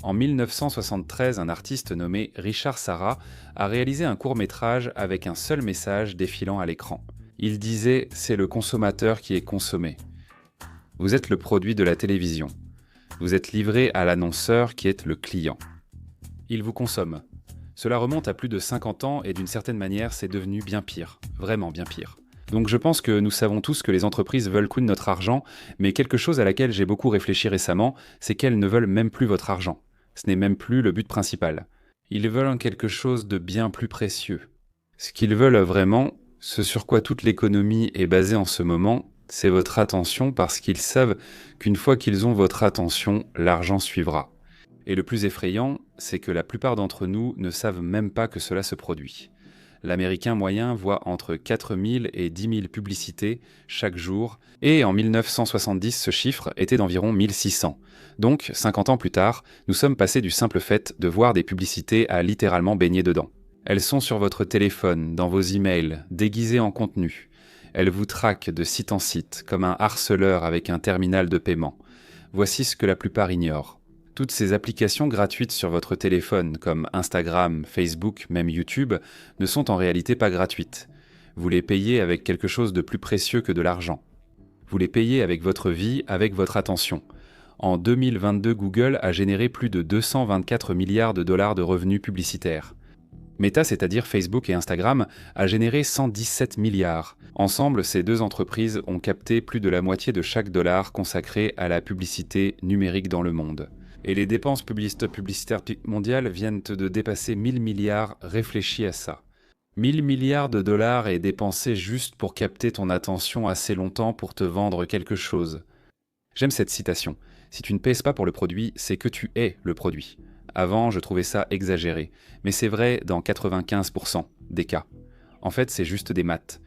En 1973, un artiste nommé Richard Serra a réalisé un court-métrage avec un seul message défilant à l'écran. Il disait « C'est le consommateur qui est consommé. Vous êtes le produit de la télévision. Vous êtes livré à l'annonceur qui est le client. Il vous consomme. » Cela remonte à plus de 50 ans et d'une certaine manière, c'est devenu bien pire. Vraiment bien pire. Donc je pense que nous savons tous que les entreprises veulent coûter notre argent, mais quelque chose à laquelle j'ai beaucoup réfléchi récemment, c'est qu'elles ne veulent même plus votre argent. Ce n'est même plus le but principal. Ils veulent quelque chose de bien plus précieux. Ce qu'ils veulent vraiment, ce sur quoi toute l'économie est basée en ce moment, c'est votre attention parce qu'ils savent qu'une fois qu'ils ont votre attention, l'argent suivra. Et le plus effrayant, c'est que la plupart d'entre nous ne savent même pas que cela se produit. L'Américain moyen voit entre 4000 et 10 000 publicités chaque jour, et en 1970, ce chiffre était d'environ 1600. Donc, 50 ans plus tard, nous sommes passés du simple fait de voir des publicités à littéralement baigner dedans. Elles sont sur votre téléphone, dans vos emails, déguisées en contenu. Elles vous traquent de site en site, comme un harceleur avec un terminal de paiement. Voici ce que la plupart ignorent. Toutes ces applications gratuites sur votre téléphone, comme Instagram, Facebook, même YouTube, ne sont en réalité pas gratuites. Vous les payez avec quelque chose de plus précieux que de l'argent. Vous les payez avec votre vie, avec votre attention. En 2022, Google a généré plus de 224 milliards de dollars de revenus publicitaires. Meta, c'est-à-dire Facebook et Instagram, a généré 117 milliards. Ensemble, ces deux entreprises ont capté plus de la moitié de chaque dollar consacré à la publicité numérique dans le monde. Et les dépenses publicitaires mondiales viennent de dépasser 1000 milliards, réfléchis à ça. 1000 milliards de dollars est dépensé juste pour capter ton attention assez longtemps pour te vendre quelque chose. J'aime cette citation. Si tu ne pèses pas pour le produit, c'est que tu es le produit. Avant, je trouvais ça exagéré, mais c'est vrai dans 95% des cas. En fait, c'est juste des maths.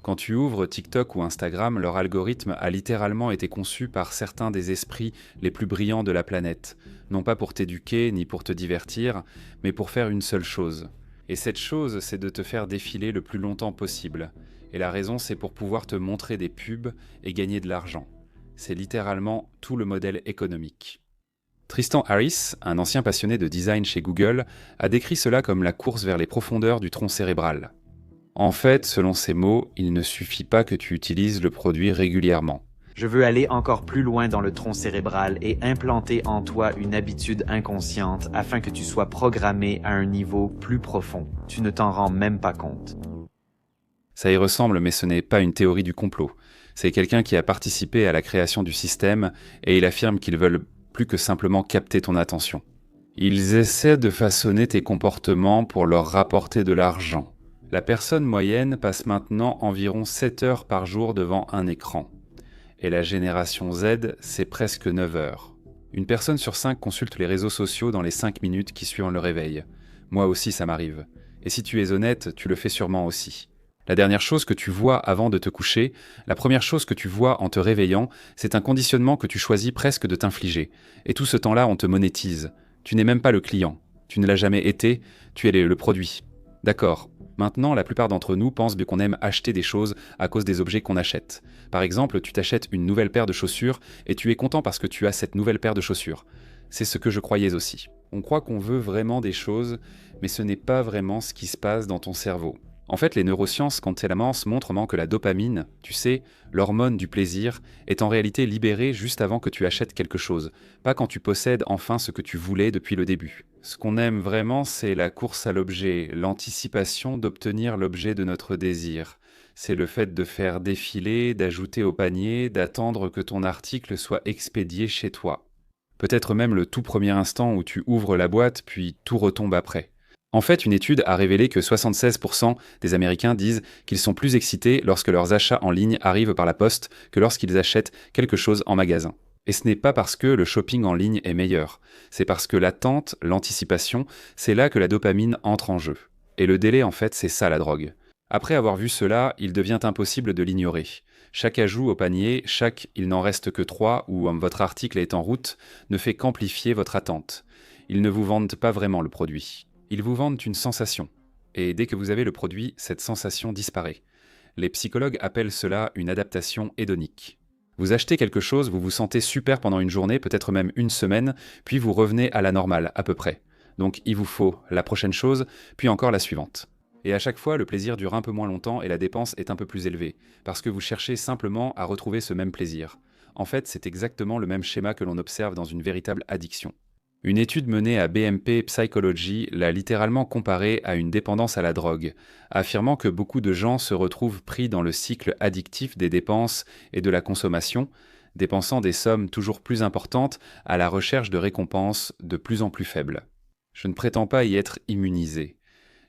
Quand tu ouvres TikTok ou Instagram, leur algorithme a littéralement été conçu par certains des esprits les plus brillants de la planète, non pas pour t'éduquer ni pour te divertir, mais pour faire une seule chose. Et cette chose, c'est de te faire défiler le plus longtemps possible. Et la raison, c'est pour pouvoir te montrer des pubs et gagner de l'argent. C'est littéralement tout le modèle économique. Tristan Harris, un ancien passionné de design chez Google, a décrit cela comme la course vers les profondeurs du tronc cérébral. En fait, selon ses mots, il ne suffit pas que tu utilises le produit régulièrement. Je veux aller encore plus loin dans le tronc cérébral et implanter en toi une habitude inconsciente afin que tu sois programmé à un niveau plus profond. Tu ne t'en rends même pas compte. Ça y ressemble, mais ce n'est pas une théorie du complot. C'est quelqu'un qui a participé à la création du système et il affirme qu'ils veulent plus que simplement capter ton attention. Ils essaient de façonner tes comportements pour leur rapporter de l'argent. La personne moyenne passe maintenant environ 7 heures par jour devant un écran. Et la génération Z, c'est presque 9 heures. Une personne sur 5 consulte les réseaux sociaux dans les 5 minutes qui suivent le réveil. Moi aussi, ça m'arrive. Et si tu es honnête, tu le fais sûrement aussi. La dernière chose que tu vois avant de te coucher, la première chose que tu vois en te réveillant, c'est un conditionnement que tu choisis presque de t'infliger. Et tout ce temps-là, on te monétise. Tu n'es même pas le client. Tu ne l'as jamais été, tu es le produit. D'accord. Maintenant, la plupart d'entre nous pensent qu'on aime acheter des choses à cause des objets qu'on achète. Par exemple, tu t'achètes une nouvelle paire de chaussures et tu es content parce que tu as cette nouvelle paire de chaussures. C'est ce que je croyais aussi. On croit qu'on veut vraiment des choses, mais ce n'est pas vraiment ce qui se passe dans ton cerveau. En fait, les neurosciences, quand elles avancent, montrent que la dopamine, tu sais, l'hormone du plaisir, est en réalité libérée juste avant que tu achètes quelque chose, pas quand tu possèdes enfin ce que tu voulais depuis le début. Ce qu'on aime vraiment, c'est la course à l'objet, l'anticipation d'obtenir l'objet de notre désir. C'est le fait de faire défiler, d'ajouter au panier, d'attendre que ton article soit expédié chez toi. Peut-être même le tout premier instant où tu ouvres la boîte, puis tout retombe après. En fait, une étude a révélé que 76% des Américains disent qu'ils sont plus excités lorsque leurs achats en ligne arrivent par la poste que lorsqu'ils achètent quelque chose en magasin. Et ce n'est pas parce que le shopping en ligne est meilleur, c'est parce que l'attente, l'anticipation, c'est là que la dopamine entre en jeu. Et le délai, en fait, c'est ça la drogue. Après avoir vu cela, il devient impossible de l'ignorer. Chaque ajout au panier, chaque « il n'en reste que 3 » ou « votre article est en route » ne fait qu'amplifier votre attente. Ils ne vous vendent pas vraiment le produit. Ils vous vendent une sensation. Et dès que vous avez le produit, cette sensation disparaît. Les psychologues appellent cela une adaptation hédonique. Vous achetez quelque chose, vous vous sentez super pendant une journée, peut-être même une semaine, puis vous revenez à la normale, à peu près. Donc il vous faut la prochaine chose, puis encore la suivante. Et à chaque fois, le plaisir dure un peu moins longtemps et la dépense est un peu plus élevée, parce que vous cherchez simplement à retrouver ce même plaisir. En fait, c'est exactement le même schéma que l'on observe dans une véritable addiction. Une étude menée à BMP Psychology l'a littéralement comparé à une dépendance à la drogue, affirmant que beaucoup de gens se retrouvent pris dans le cycle addictif des dépenses et de la consommation, dépensant des sommes toujours plus importantes à la recherche de récompenses de plus en plus faibles. Je ne prétends pas y être immunisé.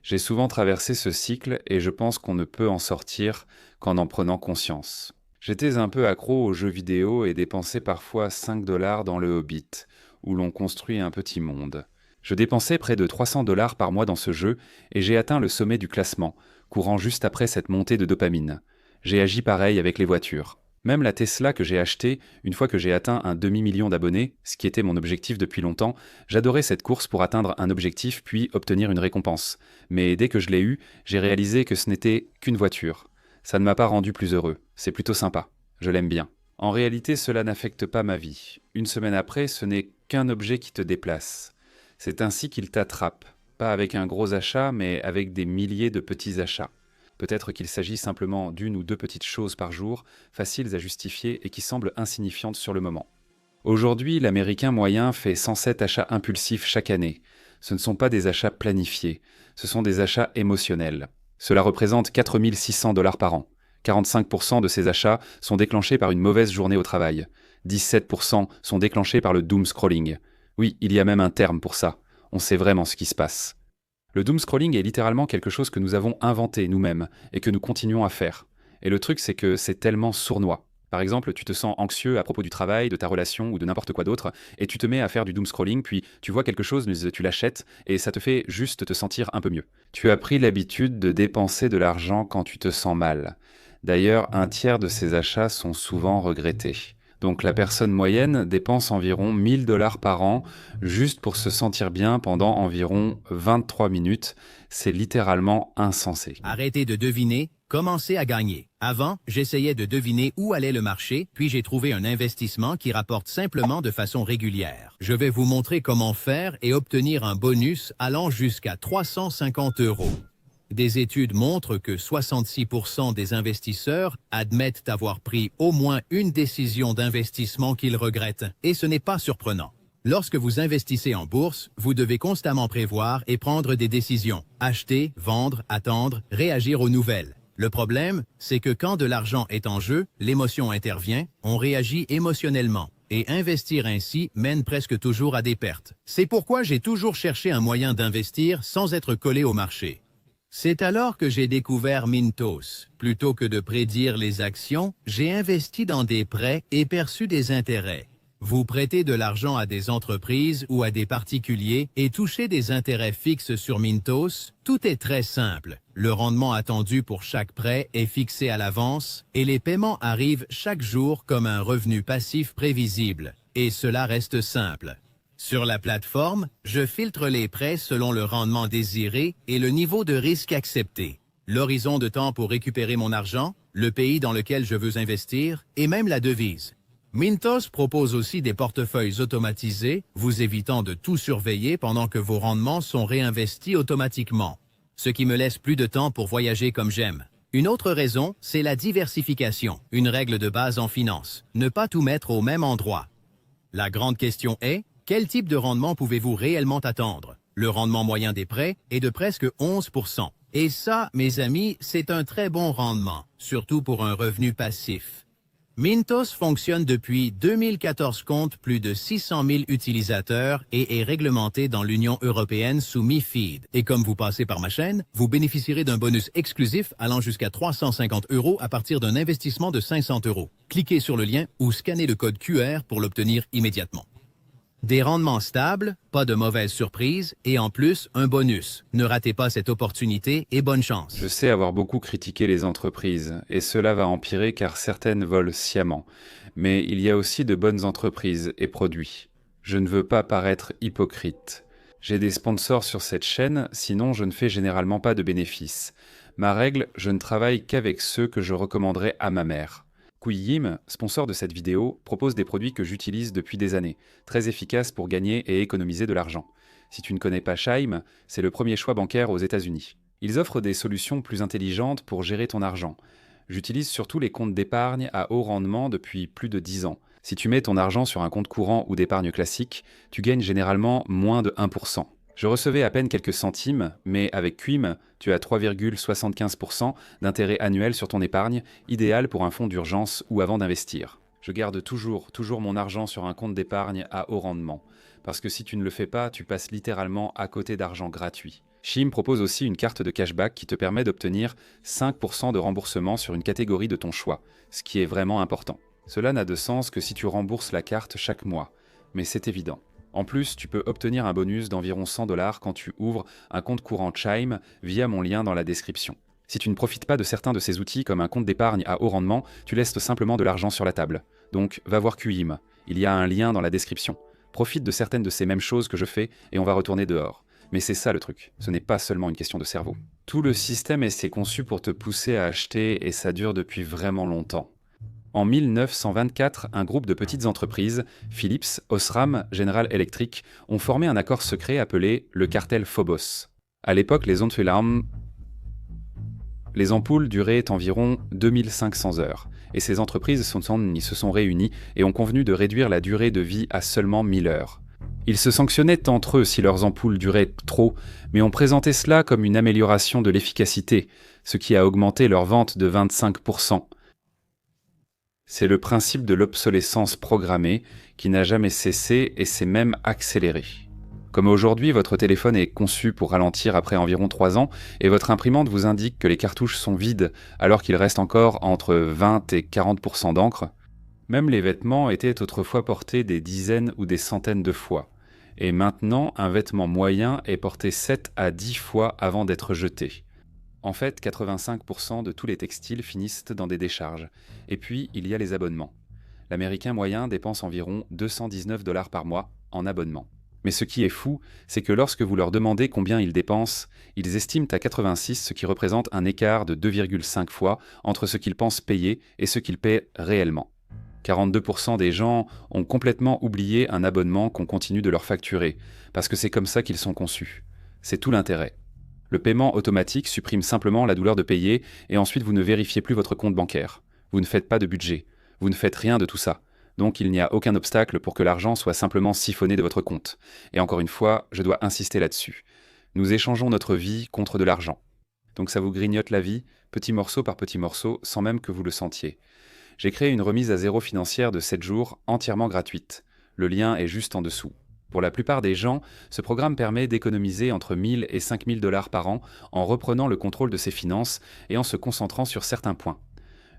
J'ai souvent traversé ce cycle et je pense qu'on ne peut en sortir qu'en en prenant conscience. J'étais un peu accro aux jeux vidéo et dépensais parfois 5 dollars dans le Hobbit, où l'on construit un petit monde. Je dépensais près de 300 dollars par mois dans ce jeu et j'ai atteint le sommet du classement, courant juste après cette montée de dopamine. J'ai agi pareil avec les voitures. Même la Tesla que j'ai achetée, une fois que j'ai atteint un demi-million d'abonnés, ce qui était mon objectif depuis longtemps, j'adorais cette course pour atteindre un objectif puis obtenir une récompense. Mais dès que je l'ai eue, j'ai réalisé que ce n'était qu'une voiture. Ça ne m'a pas rendu plus heureux. C'est plutôt sympa. Je l'aime bien. En réalité, cela n'affecte pas ma vie. Une semaine après, ce n'est qu'un objet qui te déplace. C'est ainsi qu'il t'attrape. Pas avec un gros achat, mais avec des milliers de petits achats. Peut-être qu'il s'agit simplement d'une ou deux petites choses par jour, faciles à justifier et qui semblent insignifiantes sur le moment. Aujourd'hui, l'Américain moyen fait 107 achats impulsifs chaque année. Ce ne sont pas des achats planifiés, ce sont des achats émotionnels. Cela représente 4 600 dollars par an. 45% de ces achats sont déclenchés par une mauvaise journée au travail. 17% sont déclenchés par le doom scrolling. Oui, il y a même un terme pour ça. On sait vraiment ce qui se passe. Le doom scrolling est littéralement quelque chose que nous avons inventé nous-mêmes et que nous continuons à faire. Et le truc, c'est que c'est tellement sournois. Par exemple, tu te sens anxieux à propos du travail, de ta relation ou de n'importe quoi d'autre, et tu te mets à faire du doom scrolling, puis tu vois quelque chose, tu l'achètes, et ça te fait juste te sentir un peu mieux. Tu as pris l'habitude de dépenser de l'argent quand tu te sens mal. D'ailleurs, un tiers de ces achats sont souvent regrettés. Donc la personne moyenne dépense environ 1000 dollars par an juste pour se sentir bien pendant environ 23 minutes. C'est littéralement insensé. Arrêtez de deviner, commencez à gagner. Avant, j'essayais de deviner où allait le marché, puis j'ai trouvé un investissement qui rapporte simplement de façon régulière. Je vais vous montrer comment faire et obtenir un bonus allant jusqu'à 350 €. Des études montrent que 66% des investisseurs admettent avoir pris au moins une décision d'investissement qu'ils regrettent, et ce n'est pas surprenant. Lorsque vous investissez en bourse, vous devez constamment prévoir et prendre des décisions. Acheter, vendre, attendre, réagir aux nouvelles. Le problème, c'est que quand de l'argent est en jeu, l'émotion intervient, on réagit émotionnellement. Et investir ainsi mène presque toujours à des pertes. C'est pourquoi j'ai toujours cherché un moyen d'investir sans être collé au marché. C'est alors que j'ai découvert Mintos. Plutôt que de prédire les actions, j'ai investi dans des prêts et perçu des intérêts. Vous prêtez de l'argent à des entreprises ou à des particuliers et touchez des intérêts fixes sur Mintos, tout est très simple. Le rendement attendu pour chaque prêt est fixé à l'avance et les paiements arrivent chaque jour comme un revenu passif prévisible. Et cela reste simple. Sur la plateforme, je filtre les prêts selon le rendement désiré et le niveau de risque accepté. L'horizon de temps pour récupérer mon argent, le pays dans lequel je veux investir et même la devise. Mintos propose aussi des portefeuilles automatisés, vous évitant de tout surveiller pendant que vos rendements sont réinvestis automatiquement. Ce qui me laisse plus de temps pour voyager comme j'aime. Une autre raison, c'est la diversification, une règle de base en finance. Ne pas tout mettre au même endroit. La grande question est, quel type de rendement pouvez-vous réellement attendre? Le rendement moyen des prêts est de presque 11%. Et ça, mes amis, c'est un très bon rendement, surtout pour un revenu passif. Mintos fonctionne depuis 2014, compte plus de 600 000 utilisateurs et est réglementé dans l'Union européenne sous MiFID. Et comme vous passez par ma chaîne, vous bénéficierez d'un bonus exclusif allant jusqu'à 350 € à partir d'un investissement de 500 €. Cliquez sur le lien ou scannez le code QR pour l'obtenir immédiatement. Des rendements stables, pas de mauvaises surprises et en plus, un bonus. Ne ratez pas cette opportunité et bonne chance. Je sais avoir beaucoup critiqué les entreprises, et cela va empirer car certaines volent sciemment. Mais il y a aussi de bonnes entreprises et produits. Je ne veux pas paraître hypocrite. J'ai des sponsors sur cette chaîne, sinon je ne fais généralement pas de bénéfices. Ma règle, je ne travaille qu'avec ceux que je recommanderais à ma mère. Quiyim, sponsor de cette vidéo, propose des produits que j'utilise depuis des années, très efficaces pour gagner et économiser de l'argent. Si tu ne connais pas Chime, c'est le premier choix bancaire aux États-Unis. Ils offrent des solutions plus intelligentes pour gérer ton argent. J'utilise surtout les comptes d'épargne à haut rendement depuis plus de 10 ans. Si tu mets ton argent sur un compte courant ou d'épargne classique, tu gagnes généralement moins de 1%. Je recevais à peine quelques centimes, mais avec Quim, tu as 3,75% d'intérêt annuel sur ton épargne, idéal pour un fonds d'urgence ou avant d'investir. Je garde toujours mon argent sur un compte d'épargne à haut rendement, parce que si tu ne le fais pas, tu passes littéralement à côté d'argent gratuit. Chime propose aussi une carte de cashback qui te permet d'obtenir 5% de remboursement sur une catégorie de ton choix, ce qui est vraiment important. Cela n'a de sens que si tu rembourses la carte chaque mois, mais c'est évident. En plus, tu peux obtenir un bonus d'environ 100$ quand tu ouvres un compte courant Chime via mon lien dans la description. Si tu ne profites pas de certains de ces outils comme un compte d'épargne à haut rendement, tu laisses simplement de l'argent sur la table. Donc, va voir Quim. Il y a un lien dans la description. Profite de certaines de ces mêmes choses que je fais et on va retourner dehors. Mais c'est ça le truc, ce n'est pas seulement une question de cerveau. Tout le système est conçu pour te pousser à acheter et ça dure depuis vraiment longtemps. En 1924, un groupe de petites entreprises, Philips, Osram, General Electric, ont formé un accord secret appelé le cartel Phobos. À l'époque, les ampoules duraient environ 2500 heures, et ces entreprises se sont réunies et ont convenu de réduire la durée de vie à seulement 1000 heures. Ils se sanctionnaient entre eux si leurs ampoules duraient trop, mais ont présenté cela comme une amélioration de l'efficacité, ce qui a augmenté leur vente de 25%. C'est le principe de l'obsolescence programmée qui n'a jamais cessé et s'est même accéléré. Comme aujourd'hui, votre téléphone est conçu pour ralentir après environ 3 ans et votre imprimante vous indique que les cartouches sont vides alors qu'il reste encore entre 20 et 40% d'encre, même les vêtements étaient autrefois portés des dizaines ou des centaines de fois. Et maintenant, un vêtement moyen est porté 7 à 10 fois avant d'être jeté. En fait, 85% de tous les textiles finissent dans des décharges. Et puis, il y a les abonnements. L'Américain moyen dépense environ 219$ par mois en abonnement. Mais ce qui est fou, c'est que lorsque vous leur demandez combien ils dépensent, ils estiment à 86, ce qui représente un écart de 2,5 fois entre ce qu'ils pensent payer et ce qu'ils paient réellement. 42% des gens ont complètement oublié un abonnement qu'on continue de leur facturer, parce que c'est comme ça qu'ils sont conçus. C'est tout l'intérêt. Le paiement automatique supprime simplement la douleur de payer et ensuite vous ne vérifiez plus votre compte bancaire. Vous ne faites pas de budget. Vous ne faites rien de tout ça. Donc il n'y a aucun obstacle pour que l'argent soit simplement siphonné de votre compte. Et encore une fois, je dois insister là-dessus. Nous échangeons notre vie contre de l'argent. Donc ça vous grignote la vie, petit morceau par petit morceau, sans même que vous le sentiez. J'ai créé une remise à zéro financière de 7 jours, entièrement gratuite. Le lien est juste en dessous. Pour la plupart des gens, ce programme permet d'économiser entre 1000 et 5000$ par an en reprenant le contrôle de ses finances et en se concentrant sur certains points.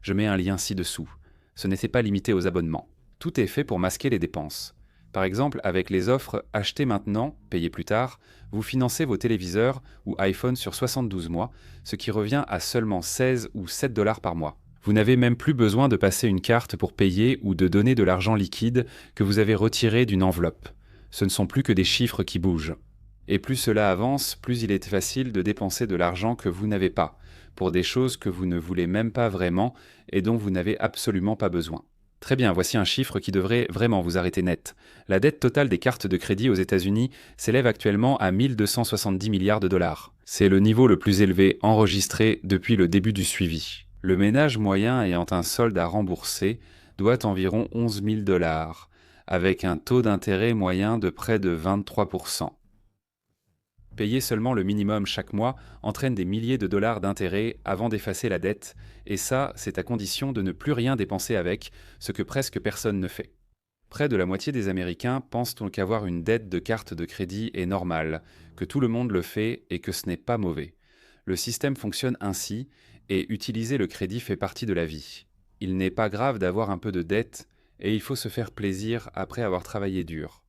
Je mets un lien ci-dessous. Ce n'était pas limité aux abonnements. Tout est fait pour masquer les dépenses. Par exemple, avec les offres Achetez maintenant, payez plus tard, vous financez vos téléviseurs ou iPhone sur 72 mois, ce qui revient à seulement 16 ou 7$ par mois. Vous n'avez même plus besoin de passer une carte pour payer ou de donner de l'argent liquide que vous avez retiré d'une enveloppe. Ce ne sont plus que des chiffres qui bougent. Et plus cela avance, plus il est facile de dépenser de l'argent que vous n'avez pas, pour des choses que vous ne voulez même pas vraiment et dont vous n'avez absolument pas besoin. Très bien, voici un chiffre qui devrait vraiment vous arrêter net. La dette totale des cartes de crédit aux États-Unis s'élève actuellement à 1270 milliards de dollars. C'est le niveau le plus élevé enregistré depuis le début du suivi. Le ménage moyen ayant un solde à rembourser doit environ 11 000$, avec un taux d'intérêt moyen de près de 23%. Payer seulement le minimum chaque mois entraîne des milliers de dollars d'intérêt avant d'effacer la dette, et ça, c'est à condition de ne plus rien dépenser avec, ce que presque personne ne fait. Près de la moitié des Américains pensent donc qu'avoir une dette de carte de crédit est normal, que tout le monde le fait et que ce n'est pas mauvais. Le système fonctionne ainsi, et utiliser le crédit fait partie de la vie. Il n'est pas grave d'avoir un peu de dette, et il faut se faire plaisir après avoir travaillé dur.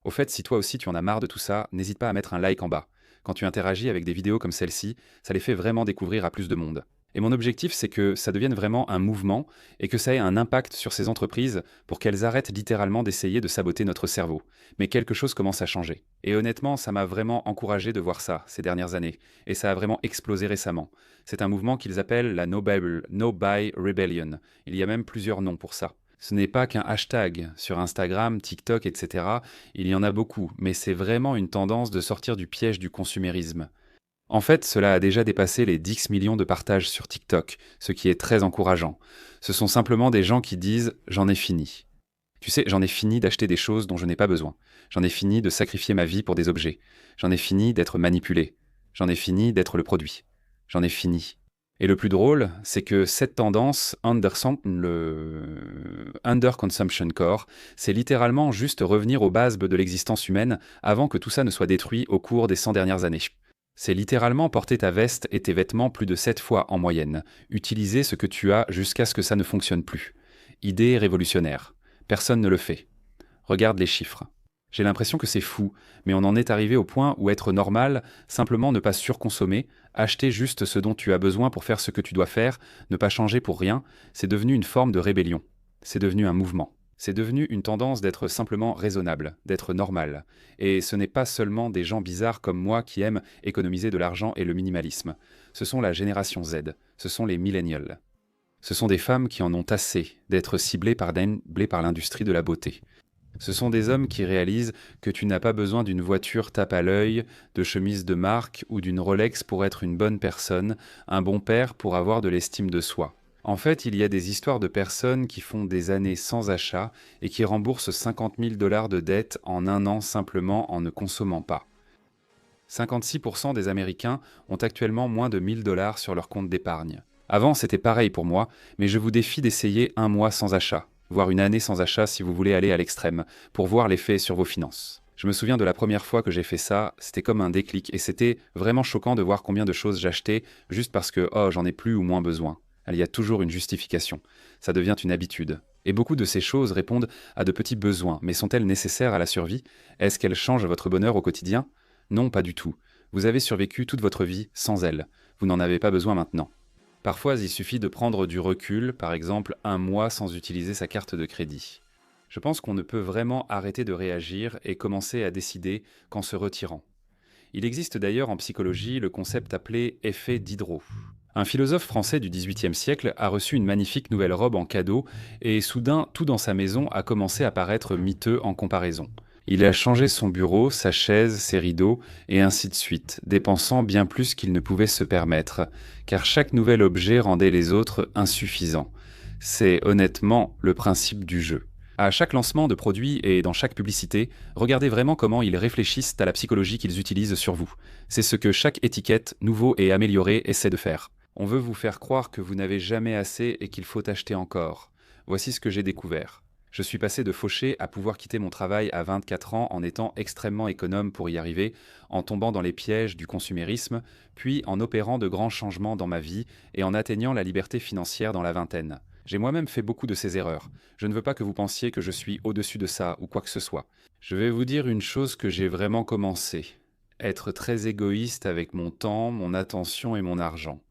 Au fait, si toi aussi tu en as marre de tout ça, n'hésite pas à mettre un like en bas. Quand tu interagis avec des vidéos comme celle-ci, ça les fait vraiment découvrir à plus de monde. Et mon objectif, c'est que ça devienne vraiment un mouvement et que ça ait un impact sur ces entreprises pour qu'elles arrêtent littéralement d'essayer de saboter notre cerveau. Mais quelque chose commence à changer. Et honnêtement, ça m'a vraiment encouragé de voir ça ces dernières années. Et ça a vraiment explosé récemment. C'est un mouvement qu'ils appellent la No Buy Rebellion. Il y a même plusieurs noms pour ça. Ce n'est pas qu'un hashtag sur Instagram, TikTok, etc. Il y en a beaucoup, mais c'est vraiment une tendance de sortir du piège du consumérisme. En fait, cela a déjà dépassé les 10 millions de partages sur TikTok, ce qui est très encourageant. Ce sont simplement des gens qui disent « j'en ai fini ». Tu sais, j'en ai fini d'acheter des choses dont je n'ai pas besoin. J'en ai fini de sacrifier ma vie pour des objets. J'en ai fini d'être manipulé. J'en ai fini d'être le produit. J'en ai fini. Et le plus drôle, c'est que cette tendance, le Under Consumption Core, c'est littéralement juste revenir aux bases de l'existence humaine avant que tout ça ne soit détruit au cours des 100 dernières années. C'est littéralement porter ta veste et tes vêtements plus de 7 fois en moyenne. Utiliser ce que tu as jusqu'à ce que ça ne fonctionne plus. Idée révolutionnaire. Personne ne le fait. Regarde les chiffres. J'ai l'impression que c'est fou, mais on en est arrivé au point où être normal, simplement ne pas surconsommer, acheter juste ce dont tu as besoin pour faire ce que tu dois faire, ne pas changer pour rien, c'est devenu une forme de rébellion. C'est devenu un mouvement. C'est devenu une tendance d'être simplement raisonnable, d'être normal. Et ce n'est pas seulement des gens bizarres comme moi qui aiment économiser de l'argent et le minimalisme. Ce sont la génération Z, ce sont les millennials. Ce sont des femmes qui en ont assez d'être ciblées par l'industrie de la beauté. Ce sont des hommes qui réalisent que tu n'as pas besoin d'une voiture tape à l'œil, de chemise de marque ou d'une Rolex pour être une bonne personne, un bon père pour avoir de l'estime de soi. En fait, il y a des histoires de personnes qui font des années sans achat et qui remboursent 50 000 $ de dette en un an simplement en ne consommant pas. 56% des Américains ont actuellement moins de 1 000 $ sur leur compte d'épargne. Avant, c'était pareil pour moi, mais je vous défie d'essayer un mois sans achat, voire une année sans achat si vous voulez aller à l'extrême, pour voir l'effet sur vos finances. Je me souviens de la première fois que j'ai fait ça, c'était comme un déclic et c'était vraiment choquant de voir combien de choses j'achetais juste parce que j'en ai plus ou moins besoin. Il y a toujours une justification. Ça devient une habitude. Et beaucoup de ces choses répondent à de petits besoins, mais sont-elles nécessaires à la survie? Est-ce qu'elles changent votre bonheur au quotidien? Non, pas du tout. Vous avez survécu toute votre vie sans elles. Vous n'en avez pas besoin maintenant. Parfois, il suffit de prendre du recul, par exemple un mois sans utiliser sa carte de crédit. Je pense qu'on ne peut vraiment arrêter de réagir et commencer à décider qu'en se retirant. Il existe d'ailleurs en psychologie le concept appelé « effet Diderot ». Un philosophe français du XVIIIe siècle a reçu une magnifique nouvelle robe en cadeau et soudain, tout dans sa maison a commencé à paraître miteux en comparaison. Il a changé son bureau, sa chaise, ses rideaux, et ainsi de suite, dépensant bien plus qu'il ne pouvait se permettre, car chaque nouvel objet rendait les autres insuffisants. C'est honnêtement le principe du jeu. À chaque lancement de produit et dans chaque publicité, regardez vraiment comment ils réfléchissent à la psychologie qu'ils utilisent sur vous. C'est ce que chaque étiquette, nouveau et amélioré, essaie de faire. On veut vous faire croire que vous n'avez jamais assez et qu'il faut acheter encore. Voici ce que j'ai découvert. Je suis passé de fauché à pouvoir quitter mon travail à 24 ans en étant extrêmement économe pour y arriver, en tombant dans les pièges du consumérisme, puis en opérant de grands changements dans ma vie et en atteignant la liberté financière dans la vingtaine. J'ai moi-même fait beaucoup de ces erreurs. Je ne veux pas que vous pensiez que je suis au-dessus de ça ou quoi que ce soit. Je vais vous dire une chose que j'ai vraiment commencé. Être très égoïste avec mon temps, mon attention et mon argent.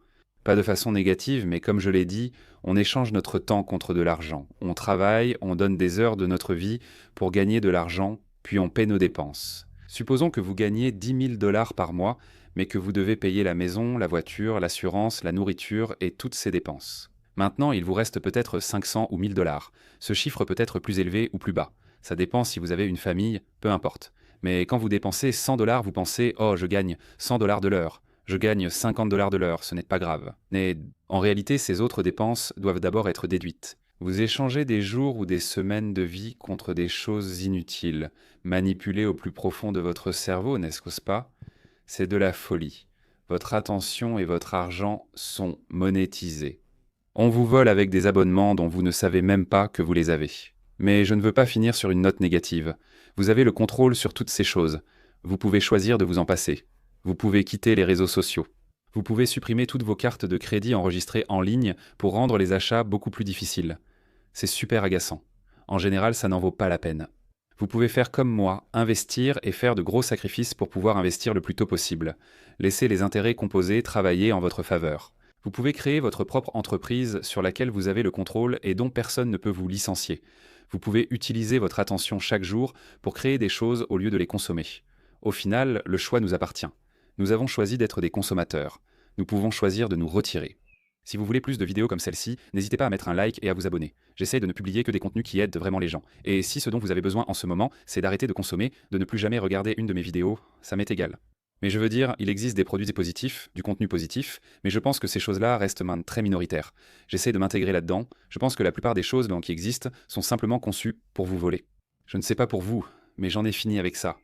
Pas de façon négative, mais comme je l'ai dit, on échange notre temps contre de l'argent. On travaille, on donne des heures de notre vie pour gagner de l'argent, puis on paie nos dépenses. Supposons que vous gagnez 10 000 $ par mois, mais que vous devez payer la maison, la voiture, l'assurance, la nourriture et toutes ces dépenses. Maintenant, il vous reste peut-être 500 ou 1 000 $. Ce chiffre peut être plus élevé ou plus bas. Ça dépend si vous avez une famille, peu importe. Mais quand vous dépensez 100 $, vous pensez « Oh, je gagne 100 $ de l'heure ». Je gagne 50 $ de l'heure, ce n'est pas grave. Mais en réalité, ces autres dépenses doivent d'abord être déduites. Vous échangez des jours ou des semaines de vie contre des choses inutiles, manipulées au plus profond de votre cerveau, n'est-ce pas? C'est de la folie. Votre attention et votre argent sont monétisés. On vous vole avec des abonnements dont vous ne savez même pas que vous les avez. Mais je ne veux pas finir sur une note négative. Vous avez le contrôle sur toutes ces choses. Vous pouvez choisir de vous en passer. Vous pouvez quitter les réseaux sociaux. Vous pouvez supprimer toutes vos cartes de crédit enregistrées en ligne pour rendre les achats beaucoup plus difficiles. C'est super agaçant. En général, ça n'en vaut pas la peine. Vous pouvez faire comme moi, investir et faire de gros sacrifices pour pouvoir investir le plus tôt possible. Laissez les intérêts composés travailler en votre faveur. Vous pouvez créer votre propre entreprise sur laquelle vous avez le contrôle et dont personne ne peut vous licencier. Vous pouvez utiliser votre attention chaque jour pour créer des choses au lieu de les consommer. Au final, le choix nous appartient. Nous avons choisi d'être des consommateurs. Nous pouvons choisir de nous retirer. Si vous voulez plus de vidéos comme celle-ci, n'hésitez pas à mettre un like et à vous abonner. J'essaye de ne publier que des contenus qui aident vraiment les gens. Et si ce dont vous avez besoin en ce moment, c'est d'arrêter de consommer, de ne plus jamais regarder une de mes vidéos, ça m'est égal. Mais je veux dire, il existe des produits positifs, du contenu positif, mais je pense que ces choses-là restent très minoritaires. J'essaie de m'intégrer là-dedans. Je pense que la plupart des choses qui existent sont simplement conçues pour vous voler. Je ne sais pas pour vous, mais j'en ai fini avec ça.